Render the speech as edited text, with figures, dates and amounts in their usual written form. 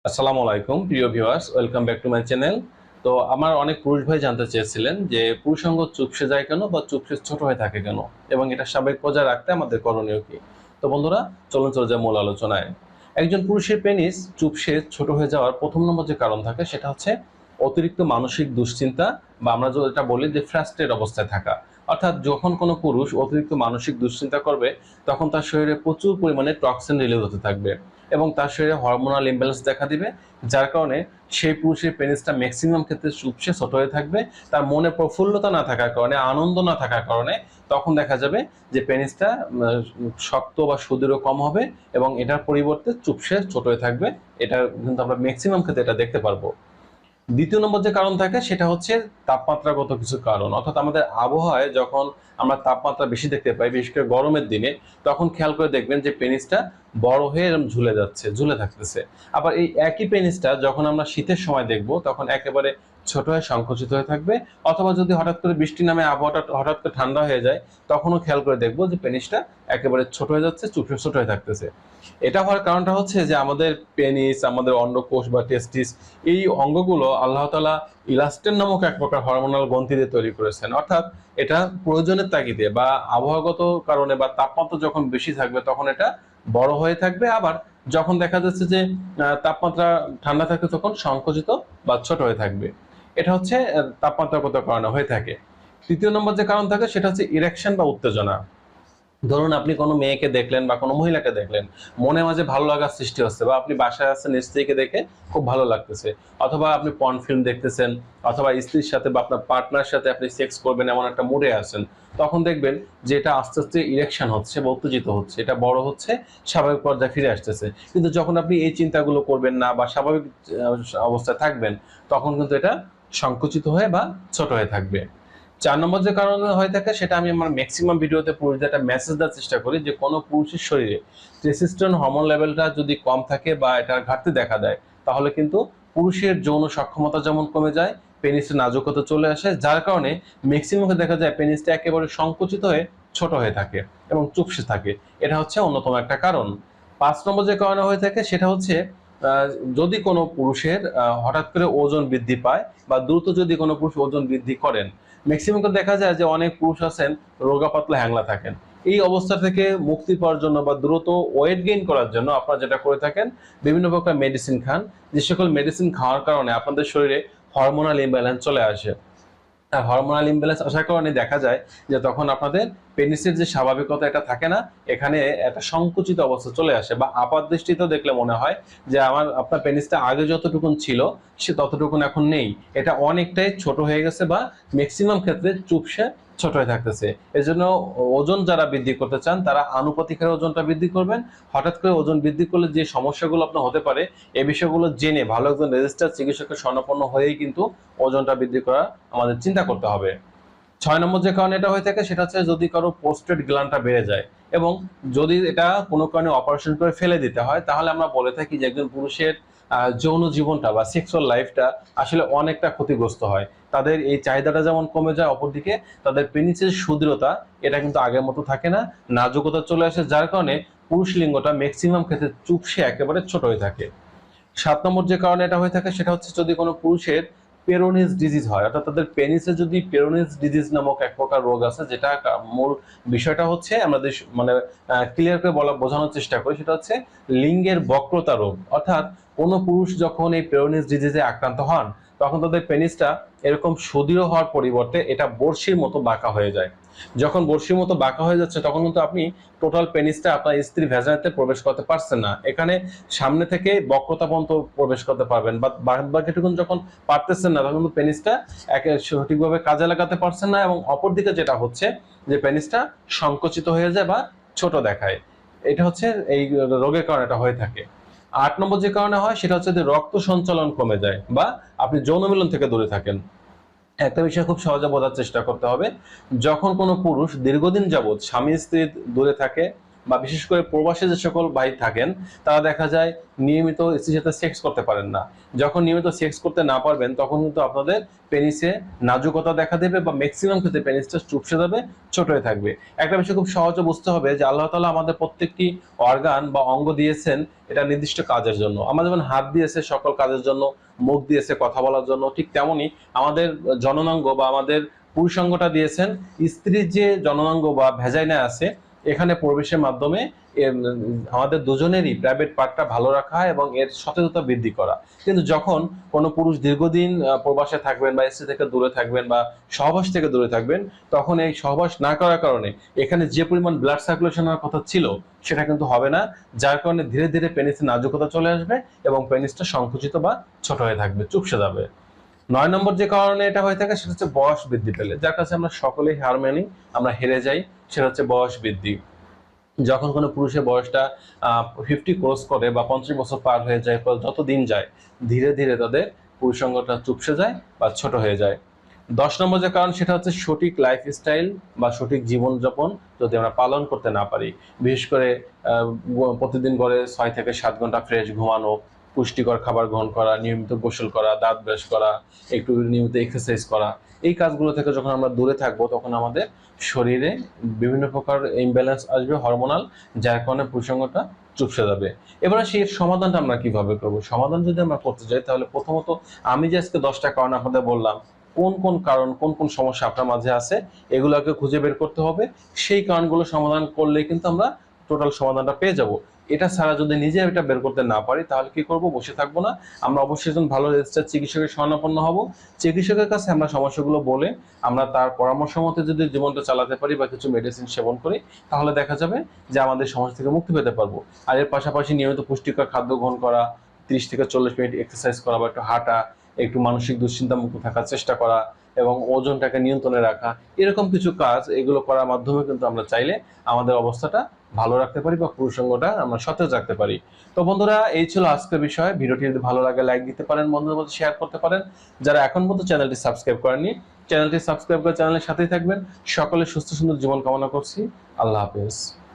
আসসালামু আলাইকুম প্রিয় viewers, welcome back to my channel. তো আমার অনেক পুরুষ ভাই জানতে চেয়েছিলেন যে পুরুষাঙ্গ চুপসে যায় কেন বা চুপসে ছোট হয়ে থাকে কেন, এবং এটা স্বাভাবিক পর্যায়ে রাখতে আমাদের করণীয় কি। তো বন্ধুরা, চলুন চলে যায় মূল আলোচনায়। একজন পুরুষের পেনিস চুপসে ছোট হয়ে যাওয়ার প্রথম নম্বর যে কারণ থাকে সেটা হচ্ছে অতিরিক্ত মানসিক দুশ্চিন্তা, বা আমরা যেটা বলি যে ফ্রাস্ট্রেট অবস্থায় থাকা। অর্থাৎ যখন কোনো পুরুষ অতিরিক্ত মানসিক দুশ্চিন্তা করবে তখন তার শরীরে প্রচুর পরিমাণে টক্সিন রিলিজ হতে থাকবে এবং তার শরীরে হরমোনাল ইমব্যালেন্স দেখা দিবে, যার কারণে সেই পুরুষের পেনিসটা ম্যাক্সিমাম ক্ষেত্রে চুপসে ছোট হয়ে থাকবে। তার মনে প্রফুল্লতা না থাকার কারণে, আনন্দ না থাকার কারণে তখন দেখা যাবে যে পেনিসটা শক্ত বা সুদৃঢ় কম হবে এবং এটার পরিবর্তে চুপসে ছোট হয়ে থাকবে। এটা কিন্তু আমরা ম্যাক্সিমাম ক্ষেত্রে এটা দেখতে পারবো। দ্বিতীয় নম্বর যে কারণ থাকে সেটা হচ্ছে তাপমাত্রাগত কিছু কারণ। অর্থাৎ আমাদের আবহাওয়ায় যখন আমরা তাপমাত্রা বেশি দেখতে পাই, বিশেষ করে গরমের দিনে, তখন খেয়াল করে দেখবেন যে পেনিসটা বড় হয়ে এরকম ঝুলে যাচ্ছে, ঝুলে থাকতেছে। আবার এই একই পেনিসটা যখন আমরা শীতের সময় দেখব তখন একেবারে ছোট হয়ে সংকুচিত হয়ে থাকবে। অথবা যদি হঠাৎ করে বৃষ্টি নামে, আবহাওয়াটা হঠাৎ করে ঠান্ডা হয়ে যায়, তখনও খেয়াল করে দেখবো যে পেনিসটা একেবারে ছোট হয়ে যাচ্ছে, চুপসে ছোট হয়ে থাকতেছে। এটা হওয়ার কারণটা হচ্ছে যে আমাদের পেনিস, আমাদের অন্ডকোষ বা টেস্টিস, এই অঙ্গগুলো আল্লাহ তাআলা ইলাস্টেন নামক এক প্রকার হরমোনাল গ্রন্থি দিয়ে তৈরি করেছেন। অর্থাৎ এটা প্রয়োজনের তাগিদে বা আবহাওয়াগত কারণে বা তাপমাত্রা যখন বেশি থাকবে তখন এটা বড় হয়ে থাকবে। আবার যখন দেখা যাচ্ছে যে তাপমাত্রা ঠান্ডা থাকবে তখন সংকুচিত বা ছোট হয়ে থাকবে। এটা হচ্ছে তাপমাত্রাগত কারণে হয়ে থাকে। তৃতীয় নম্বর যে কারণ থাকে সেটা হচ্ছে ইরেকশন বা উত্তেজনা। ধরুন আপনি কোনো মেয়েকে দেখলেন বা কোনো মহিলাকে দেখলেন, মনে মাঝে ভালো লাগার সৃষ্টি হচ্ছে, বা আপনি বাসায় আছেন স্ত্রীকে দেখে খুব ভালো লাগতেছে, অথবা আপনি পর্ন ফিল্ম দেখতেছেন, অথবা স্ত্রীর সাথে বা আপনার পার্টনার সাথে আপনি সেক্স করবেন এমন একটা মুডে আছেন, তখন দেখবেন যে এটা আস্তে আস্তে ইরেকশন হচ্ছে বা উত্তেজিত হচ্ছে, এটা বড় হচ্ছে, স্বাভাবিক পর্যায়ে ফিরে আসতেছে। কিন্তু যখন আপনি এই চিন্তাগুলো করবেন না বা স্বাভাবিক অবস্থায় থাকবেন, তখন কিন্তু এটা সংকুচিত হয়ে বা ছোট হয়ে থাকবে। ৪ নম্বর যে কারণে হয়ে থাকে সেটা আমি আমার ম্যাক্সিমাম ভিডিওতে পুরুষদের একটা মেসেজ দেওয়ার চেষ্টা করি যে কোনো পুরুষের শরীরে টেস্টোস্টেরন হরমোন লেভেলটা যদি কম থাকে বা এটার ঘাটতি দেখা দেয়, তাহলে কিন্তু পুরুষের যৌন সক্ষমতা যেমন কমে যায়, পেনিসের নাজুকতা চলে আসে, যার কারণে ম্যাক্সিমামকে দেখা যায় পেনিসটা একেবারে সংকুচিত হয়ে ছোট হয়ে থাকে এবং চুপসে থাকে। এটা হচ্ছে অন্যতম একটা কারণ। ৫ নম্বর যে কারণে হয়ে থাকে সেটা হচ্ছে যদি কোনো পুরুষের হঠাৎ করে ওজন বৃদ্ধি পায় বা দ্রুত যদি কোনো পুরুষ ওজন বৃদ্ধি করেন, ম্যাক্সিমাম দেখা যায় যে অনেক পুরুষ আছেন রোগা পাতলা হ্যাংলা থাকেন। এই অবস্থা থেকে মুক্তি পাওয়ার জন্য বা দ্রুত ওয়েট গেইন করার জন্য আপনারা যেটা করে থাকেন, বিভিন্ন প্রকার মেডিসিন খান। যে সকল মেডিসিন খাওয়ার কারণে আপনাদের শরীরে হরমোনাল ইমব্যালেন্স চলে আসে। হরমোনাল ইমব্যালেন্স আসার কারণে দেখা যায় যে তখন আপনাদের পেনিসের যে স্বাভাবিকতা এটা থাকে না, এখানে একটা সংকুচিত অবস্থা চলে আসে, বা আপাত দৃষ্টিতেও দেখলে মনে হয় যে আপনার পেনিসটা আগে যতটুকুন ছিল সে ততটুকুন এখন নেই, এটা অনেকটাই ছোট হয়ে গেছে বা ম্যাক্সিমাম ক্ষেত্রে চুপসে ছোট হয়ে থাকতেছে। এজন্য ওজন যারা বৃদ্ধি করতে চান তারা আনুপাতিক হারে ওজনটা বৃদ্ধি করবেন। হঠাৎ করে ওজন বৃদ্ধি করলে যে সমস্যাগুলো আপনার হতে পারে, এই বিষয়গুলো জেনে ভালো একজন রেজিস্টার চিকিৎসকের শরণাপন্ন হয়েই কিন্তু ওজনটা বৃদ্ধি করা আমাদের চিন্তা করতে হবে। ৬ নম্বর যে কারণে এটা হয়ে থাকে সেটা হচ্ছে যদি কারো প্রোস্টেট গ্ল্যান্ডটা বেড়ে যায়, এবং যদি এটা কোনো কারণে অপারেশন করে ফেলে দিতে হয়, তাহলে আমরা বলে থাকি যে একজন পুরুষের যৌন জীবনটা বা সেক্সুয়াল লাইফটা আসলে অনেকটা ক্ষতিগ্রস্ত হয়। তাদের এই চাহিদাটা যেমন কমে যায়, অপরদিকে তাদের পেনিসের সুদৃঢ়তা এটা কিন্তু আগের মতো থাকে না, নাজুকতা চলে আসে, যার কারণে পুরুষ লিঙ্গটা ম্যাক্সিমাম ক্ষেত্রে চুপসে একেবারে ছোট হয়ে থাকে। ৭ নম্বর যে কারণে এটা হয়ে থাকে সেটা হচ্ছে যদি কোনো পুরুষের পেরোনিস ডিজিজ হয়, অর্থাৎ তাদের পেনিসে যদি পেরোনিস ডিজিজ নামক এক প্রকার রোগ আছে, যেটা মূল বিষয়টা হচ্ছে আমাদের মানে ক্লিয়ার করে বোঝানোর চেষ্টা করি, সেটা হচ্ছে লিঙ্গের বক্রতা রোগ। অর্থাৎ কোনো পুরুষ যখন এই পেরোনিস ডিজিজে আক্রান্ত হন তখন তাদের পেনিসটা এরকম সুদৃঢ় হওয়ার পরিবর্তে এটা বড়শির মতো বাঁকা হয়ে যায়। যখন বড়শির মতো বাঁকা হয়ে যাচ্ছে তখন কিন্তু আপনি টোটাল পেনিসটা আপনার স্ত্রী ভ্যাজানাতে প্রবেশ করতে পারছেন না। এখানে সামনে থেকে বক্রতা পর্যন্ত প্রবেশ করতে পারবেন, বা বাকিটুকু যখন পারতেছেন না তখন কিন্তু পেনিসটা সঠিকভাবে কাজে লাগাতে পারছেন না, এবং অপরদিকে যেটা হচ্ছে যে পেনিসটা সংকুচিত হয়ে যায় বা ছোট দেখায়। এটা হচ্ছে এই রোগের কারণে এটা হয়ে থাকে। ৮ নম্বর যে কারণে হয় সেটা হচ্ছে যে রক্ত সঞ্চালন কমে যায় বা আপনি যৌন মিলন থেকে দূরে থাকেন। একটা বিষয় খুব সহজে বোঝার চেষ্টা করতে হবে, যখন কোনো পুরুষ দীর্ঘদিন যাবৎ স্বামী স্ত্রীর দূরে থাকে, বা বিশেষ করে প্রবাসে যে সকল ভাই থাকেন তারা দেখা যায় নিয়মিত স্ত্রীর সাথে সেক্স করতে পারেন না। যখন নিয়মিত সেক্স করতে না পারবেন তখন কিন্তু আপনাদের পেনিসে নাজুকতা দেখা দেবে বা ম্যাক্সিমাম ক্ষেত্রে পেনিসটা চুপসে যাবে, ছোট হয়ে থাকবে। একটা বিষয় খুব সহজে বুঝতে হবে যে আল্লাহ তাআলা আমাদের প্রত্যেকটি অর্গান বা অঙ্গ দিয়েছেন এটা নির্দিষ্ট কাজের জন্য। আমাদের যেমন হাত দিয়েছে সকল কাজের জন্য, মুখ দিয়েছে কথা বলার জন্য, ঠিক তেমনি আমাদের জননাঙ্গ বা আমাদের পুরুষাঙ্গটা দিয়েছেন স্ত্রীর যে জননাঙ্গ বা ভেজাইনা আছে এখানে প্রবেশের মাধ্যমে আমাদের দুজনেরই প্রাইভেট পার্টটা ভালো রাখা এবং এর সচেতনতা বৃদ্ধি করা। কিন্তু যখন কোনো পুরুষ দীর্ঘদিন প্রবাসে থাকবেন বা স্ত্রী থেকে দূরে থাকবেন বা সহবাস থেকে দূরে থাকবেন, তখন এই সহবাস না করার কারণে এখানে যে পরিমাণ ব্লাড সার্কুলেশন হওয়ার কথা ছিল সেটা কিন্তু হবে না, যার কারণে ধীরে ধীরে পেনিসে নাজুকতা চলে আসবে এবং পেনিসটা সংকুচিত বা ছোট হয়ে থাকবে, চুপসে যাবে। 9 নম্বর যে কারণে এটা হয়ে থাকে সেটা হচ্ছে বয়স বৃদ্ধি পেলে, যার কাছে আমরা সকলেই হার মানি, আমরা হেরে যাই, সেটা হচ্ছে বয়স বৃদ্ধি। যখন কোনো পুরুষের বয়সটা 50 ক্রস করে বা 50 বছর পার হয়ে যায়, যত দিন যায় ধীরে ধীরে তাদের পুরুষাঙ্গটা চুপসে যায় বা ছোট হয়ে যায়। 10 নম্বর যে কারণ সেটা হচ্ছে সঠিক লাইফস্টাইল বা সঠিক জীবনযাপন যদি আমরা পালন করতে না পারি। বিশেষ করে প্রতিদিন গড়ে 6 থেকে 7 ঘন্টা ফ্রেশ ঘুমানো, পুষ্টিকর খাবার গ্রহণ করা, নিয়মিত গোসল করা, দাঁত ব্রাশ করা, একটু নিয়মিত এক্সারসাইজ করা, এই কাজগুলো থেকে যখন আমরা দূরে থাকবো তখন আমাদের শরীরে বিভিন্ন প্রকার ইমব্যালেন্স আসবে হরমোনাল, যার কারণে পুরুষাঙ্গটা চুপসে যাবে। এবারে সেই সমাধানটা আমরা কিভাবে করবো? সমাধান যদি আমরা করতে যাই তাহলে প্রথমত আমি যে আজকে 10টা কারণ আপনাদের বললাম, কোন কোন কারণ, কোন কোন সমস্যা আপনার মাঝে আছে এগুলোকে খুঁজে বের করতে হবে। সেই কারণগুলো সমাধান করলে কিন্তু আমরা টোটাল সমাধানটা পেয়ে যাব। এটা ছাড়া যদি নিজে এটা বের করতে না পারি তাহলে কি করব? বসে থাকবো না, আমরা অবশ্যই একজন ভালো রেজিস্টার্ড চিকিৎসকের শরণাপন্ন হব। চিকিৎসকের কাছে আমরা সমস্যাগুলো বলে আমরা তার পরামর্শ মতে যদি জীবনটা চালাতে পারি বা কিছু মেডিসিন সেবন করি তাহলে দেখা যাবে যে আমাদের সমস্যা থেকে মুক্তি পেতে পারবো। আর এর পাশাপাশি নিয়মিত পুষ্টিকর খাদ্য গ্রহণ করা, 30 থেকে 40 মিনিট এক্সারসাইজ করা বা একটু হাঁটা, একটু মানসিক দুশ্চিন্তা মুক্ত থাকার চেষ্টা করা এবং ওজনটাকে নিয়ন্ত্রণে রাখা, এরকম কিছু কাজ এগুলো করার মাধ্যমে কিন্তু আমরা চাইলে আমাদের অবস্থাটা ভালো রাখতে পারি বা পুরুষাঙ্গটা আমরা সতেজ রাখতে পারি। তো বন্ধুরা, এই ছিল আজকের বিষয়। ভিডিওটি যদি ভালো লাগে লাইক দিতে পারেন, বন্ধুদের মধ্যে শেয়ার করতে পারেন। যারা এখন পর্যন্ত চ্যানেলটি সাবস্ক্রাইব করেননি চ্যানেলটি সাবস্ক্রাইব করে চ্যানেলের সাথেই থাকবেন। সকলে সুস্থ সুন্দর জীবন কামনা করছি। আল্লাহ হাফেজ।